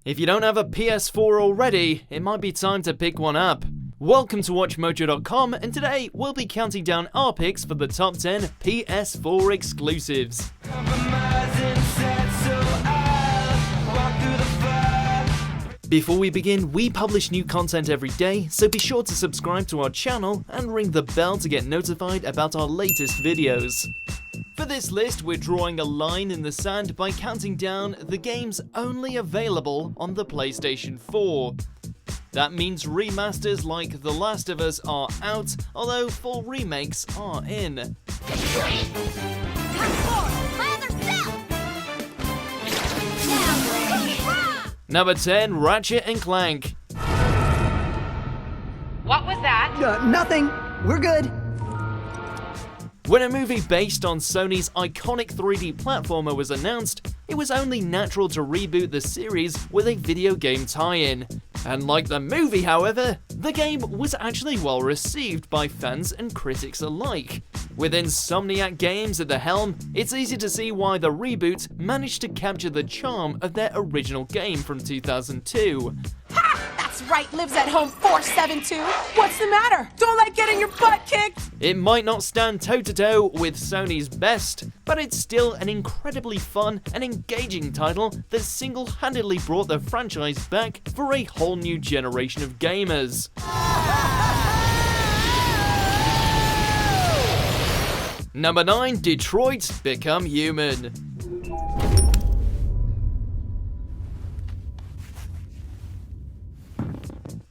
If you don't have a PS4 already, it might be time to pick one up. Welcome to WatchMojo.com, and today we'll be counting down our picks for the top 10 PS4 exclusives. Before we begin, we publish new content every day, so be sure to subscribe to our channel and ring the bell to get notified about our latest videos. For this list, we're drawing a line in the sand by counting down the games only available on the PlayStation 4. That means remasters like The Last of Us are out, although full remakes are in. Number 10, Ratchet and Clank. What was that? Nothing. We're good. When a movie based on Sony's iconic 3D platformer was announced, it was only natural to reboot the series with a video game tie-in. And like the movie, however, the game was actually well received by fans and critics alike. With Insomniac Games at the helm, it's easy to see why the reboot managed to capture the charm of their original game from 2002. Ha! That's right, lives at home 472. What's the matter? Don't like getting your butt kicked? It might not stand toe-to-toe with Sony's best, but it's still an incredibly fun and engaging title that single-handedly brought the franchise back for a whole new generation of gamers. Number 9, Detroit: Become Human.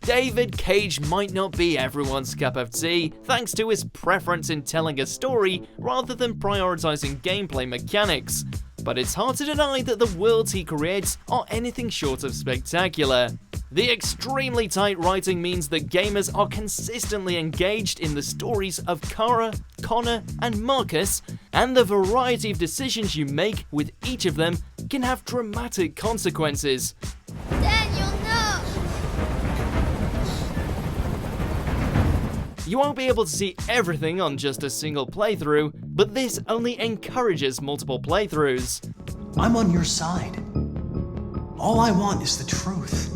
David Cage might not be everyone's cup of tea, thanks to his preference in telling a story rather than prioritizing gameplay mechanics. But it's hard to deny that the worlds he creates are anything short of spectacular. The extremely tight writing means that gamers are consistently engaged in the stories of Kara, Connor, and Marcus, and the variety of decisions you make with each of them can have dramatic consequences. You won't be able to see everything on just a single playthrough, but this only encourages multiple playthroughs. I'm on your side. All I want is the truth.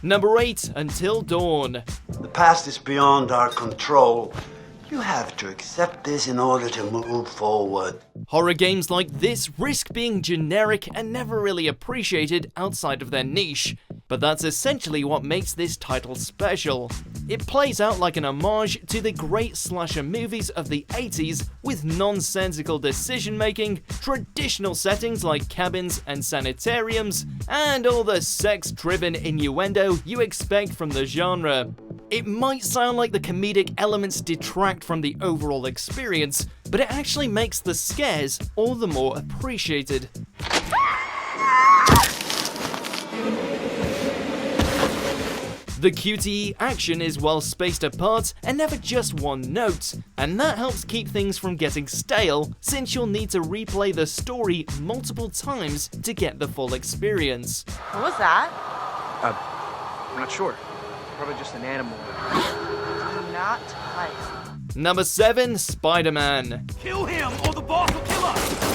Number 8, Until Dawn. The past is beyond our control. You have to accept this in order to move forward. Horror games like this risk being generic and never really appreciated outside of their niche, but that's essentially what makes this title special. It plays out like an homage to the great slasher movies of the 80s with nonsensical decision-making, traditional settings like cabins and sanitariums, and all the sex-driven innuendo you expect from the genre. It might sound like the comedic elements detract from the overall experience, but it actually makes the scares all the more appreciated. The QTE action is well spaced apart and never just one note, and that helps keep things from getting stale, since you'll need to replay the story multiple times to get the full experience. What was that? I'm not sure. Probably just an animal. Do not like. Number 7, SpiderMan. Kill him or the boss will kill us!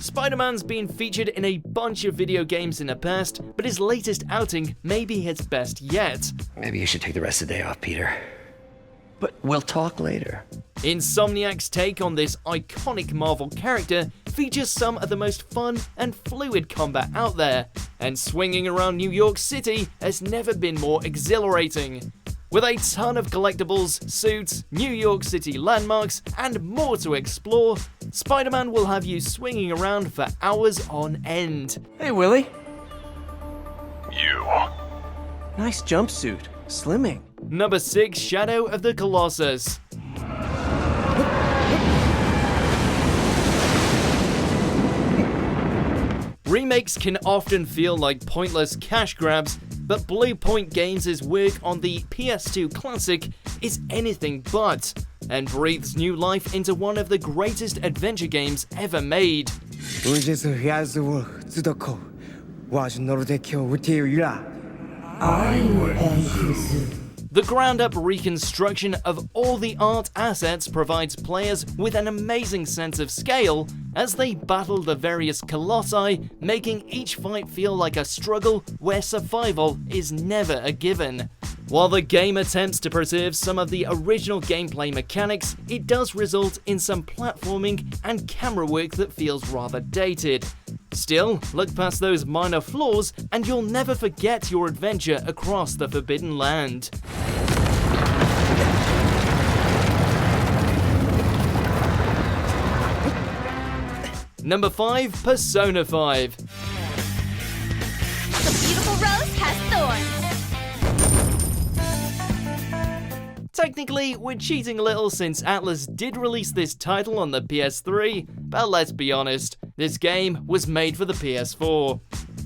Spider-Man's been featured in a bunch of video games in the past, but his latest outing may be his best yet. Maybe you should take the rest of the day off, Peter. But we'll talk later. Insomniac's take on this iconic Marvel character features some of the most fun and fluid combat out there, and swinging around New York City has never been more exhilarating. With a ton of collectibles, suits, New York City landmarks, and more to explore, Spider-Man will have you swinging around for hours on end. Hey, Willie. You. Nice jumpsuit. Slimming. Number 6, Shadow of the Colossus. Remakes can often feel like pointless cash grabs, but Blue Point Games' work on the PS2 classic is anything but, and breathes new life into one of the greatest adventure games ever made. The ground-up reconstruction of all the art assets provides players with an amazing sense of scale as they battle the various colossi, making each fight feel like a struggle where survival is never a given. While the game attempts to preserve some of the original gameplay mechanics, it does result in some platforming and camera work that feels rather dated. Still, look past those minor flaws and you'll never forget your adventure across the Forbidden Land. Number 5, Persona 5. The beautiful rose has thorns. Technically, we're cheating a little since Atlas did release this title on the PS3, but let's be honest, this game was made for the PS4.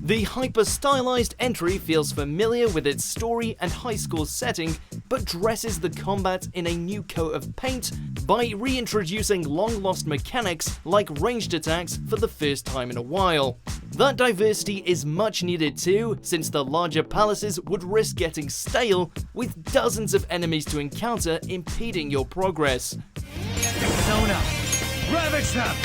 The hyper-stylized entry feels familiar with its story and high school setting, but dresses the combat in a new coat of paint by reintroducing long-lost mechanics like ranged attacks for the first time in a while. That diversity is much needed too, since the larger palaces would risk getting stale with dozens of enemies to encounter impeding your progress. Persona! Ravage them!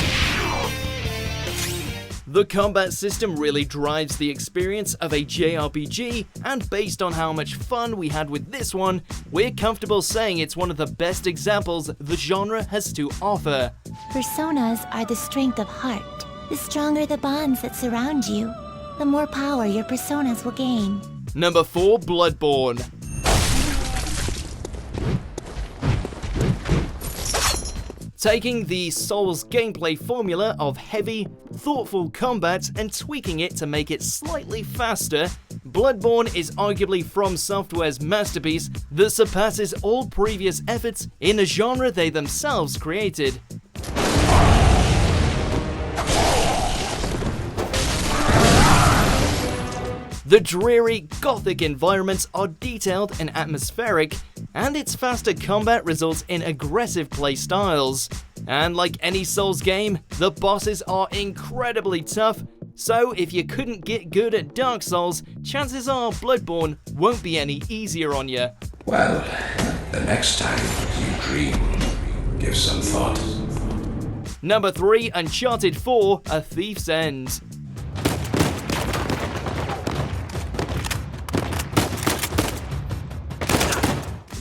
The combat system really drives the experience of a JRPG, and based on how much fun we had with this one, we're comfortable saying it's one of the best examples the genre has to offer. Personas are the strength of heart. The stronger the bonds that surround you, the more power your personas will gain. Number 4, Bloodborne. Taking the Souls gameplay formula of heavy, thoughtful combat and tweaking it to make it slightly faster, Bloodborne is arguably From Software's masterpiece that surpasses all previous efforts in a genre they themselves created. The dreary, gothic environments are detailed and atmospheric, and its faster combat results in aggressive play styles. And like any Souls game, the bosses are incredibly tough, so if you couldn't get good at Dark Souls, chances are Bloodborne won't be any easier on you. Well, the next time you dream, give some thought. Number 3, Uncharted 4: A Thief's End.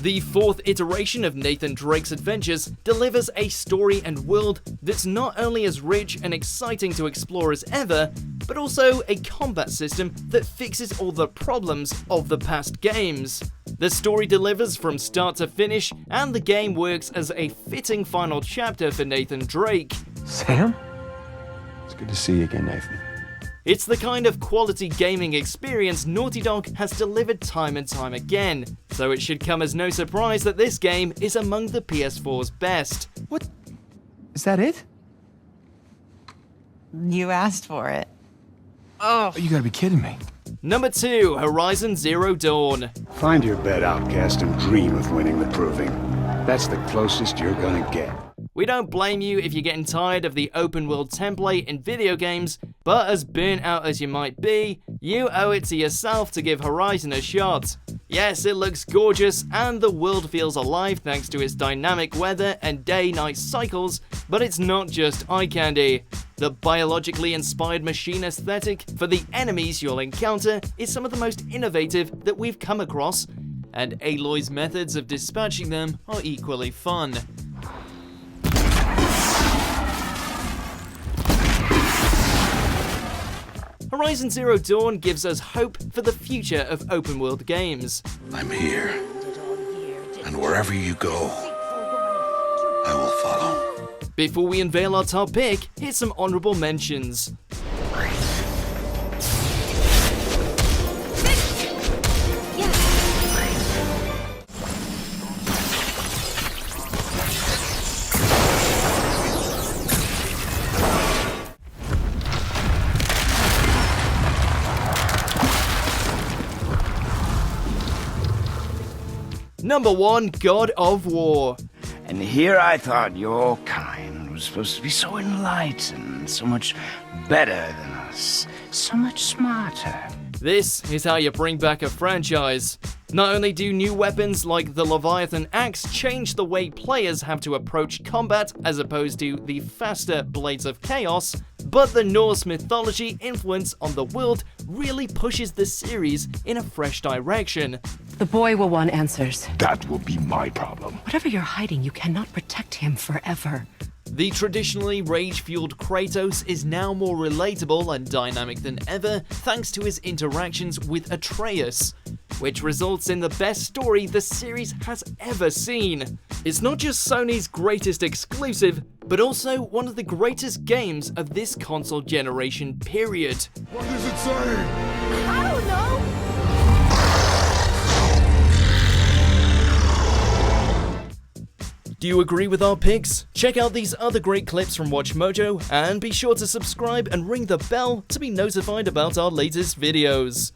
The fourth iteration of Nathan Drake's adventures delivers a story and world that's not only as rich and exciting to explore as ever, but also a combat system that fixes all the problems of the past games. The story delivers from start to finish, and the game works as a fitting final chapter for Nathan Drake. Sam? It's good to see you again, Nathan. It's the kind of quality gaming experience Naughty Dog has delivered time and time again, so it should come as no surprise that this game is among the PS4's best. What? Is that it? You asked for it. Oh, you gotta be kidding me. Number 2, Horizon Zero Dawn. Find your bed, outcast, and dream of winning the proving. That's the closest you're gonna get. We don't blame you if you're getting tired of the open world template in video games, but as burnt out as you might be, you owe it to yourself to give Horizon a shot. Yes, it looks gorgeous, and the world feels alive thanks to its dynamic weather and day-night cycles, but it's not just eye candy. The biologically inspired machine aesthetic for the enemies you'll encounter is some of the most innovative that we've come across, and Aloy's methods of dispatching them are equally fun. Horizon Zero Dawn gives us hope for the future of open-world games. I'm here, and wherever you go, I will follow. Before we unveil our top pick, here's some honorable mentions. Number 1, God of War. And here I thought your kind was supposed to be so enlightened, so much better than us, so much smarter. This is how you bring back a franchise. Not only do new weapons like the Leviathan Axe change the way players have to approach combat as opposed to the faster Blades of Chaos, but the Norse mythology influence on the world really pushes the series in a fresh direction. The boy will want answers. That will be my problem. Whatever you're hiding, you cannot protect him forever. The traditionally rage-fueled Kratos is now more relatable and dynamic than ever thanks to his interactions with Atreus, which results in the best story the series has ever seen. It's not just Sony's greatest exclusive, but also one of the greatest games of this console generation period. What does it say? I don't know. Do you agree with our picks? Check out these other great clips from WatchMojo, and be sure to subscribe and ring the bell to be notified about our latest videos.